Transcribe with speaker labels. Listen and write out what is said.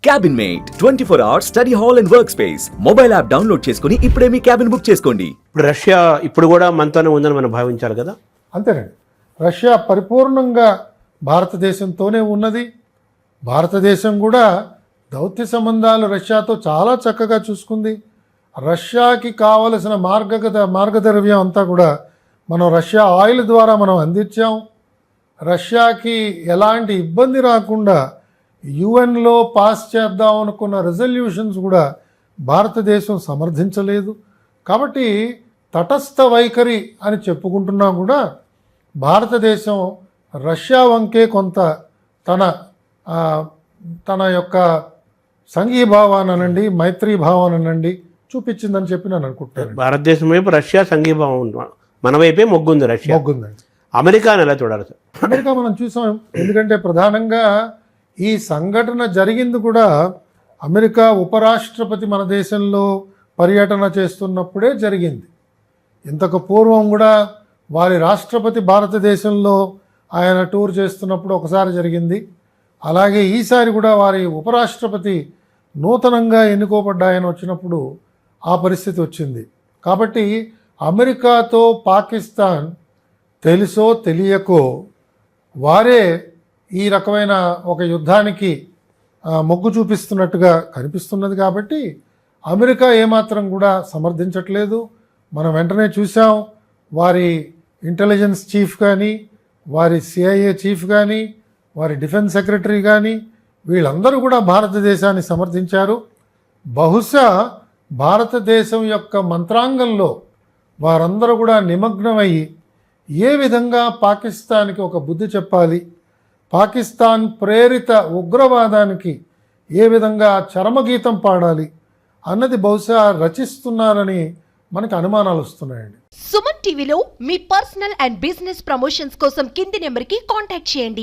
Speaker 1: Cabin mate 24 hours study hall and work space mobile app download చేసుకుని ఇప్పుడే మీ cabin book చేసుకోండి.
Speaker 2: ఇప్పుడు Russia ఇప్పుడు కూడా మనతోనే ఉందని మనం భావించాలి కదా.
Speaker 3: అంతేనండి, రష్యా పరిపూర్ణంగా భారతదేశంతోనే ఉన్నది. భారతదేశం కూడా దౌత్య సంబంధాలు రష్యాతో చాలా చక్కగా చూసుకుంది. రష్యాకి కావలసిన మార్గద్రవ్యం అంతా కూడా మనం రష్యా ఆయిల్ ద్వారా మనం అందించాం. రష్యాకి ఎలాంటి ఇబ్బంది రాకుండా యుఎన్లో పాస్ చేద్దాం అనుకున్న రెజల్యూషన్స్ కూడా భారతదేశం సమర్థించలేదు. కాబట్టి తటస్థ వైఖరి అని చెప్పుకుంటున్నా కూడా భారతదేశం రష్యా వంకే కొంత తన యొక్క సంఘీభావానండి, మైత్రీ భావానండి చూపించిందని చెప్పి నేను అనుకుంటాను.
Speaker 2: భారతదేశం వైపు రష్యా సంఘీభావం, మన వైపే మొగ్గుంది. రష్యా
Speaker 3: మొగ్గుందండి.
Speaker 2: అమెరికాని ఎలా చూడాలి సార్?
Speaker 3: అమెరికా మనం చూసాం. ఎందుకంటే ప్రధానంగా ఈ సంఘటన జరిగింది కూడా అమెరికా ఉపరాష్ట్రపతి మన దేశంలో పర్యటన చేస్తున్నప్పుడే జరిగింది. ఇంతకు పూర్వం కూడా వారి రాష్ట్రపతి భారతదేశంలో ఆయన టూర్ చేస్తున్నప్పుడు ఒకసారి జరిగింది. అలాగే ఈసారి కూడా వారి ఉపరాష్ట్రపతి నూతనంగా ఎన్నుకోబడ్డ ఆయన వచ్చినప్పుడు ఆ పరిస్థితి వచ్చింది. కాబట్టి అమెరికాతో పాకిస్తాన్ తెలుసో తెలియకో వారే ఈ రకమైన ఒక యుద్ధానికి మొగ్గు చూపిస్తున్నట్టుగా కనిపిస్తున్నది. కాబట్టి అమెరికా ఏమాత్రం కూడా సమర్థించట్లేదు. మనం వెంటనే చూసాం, వారి ఇంటెలిజెన్స్ చీఫ్ కానీ, వారి సిఐఏ చీఫ్ కానీ, వారి డిఫెన్స్ సెక్రటరీ కానీ వీళ్ళందరూ కూడా భారతదేశాన్ని సమర్థించారు. బహుశా భారతదేశం యొక్క మంత్రాంగంలో వారందరూ కూడా నిమగ్నమయ్యి ఏ విధంగా పాకిస్తాన్కి ఒక బుద్ధి చెప్పాలి, పాకిస్తాన్ ప్రేరిత ఉగ్రవాదానికి ఏ విధంగా చరమగీతం పాడాలి అన్నది బహుశా రచిస్తున్నారని మనకు అనుమానాలు వస్తున్నాయండి.
Speaker 4: సుమన్ టీవీలో మీ పర్సనల్ అండ్ బిజినెస్ ప్రమోషన్స్ కోసం కింది నెంబర్కి కాంటాక్ట్ చేయండి.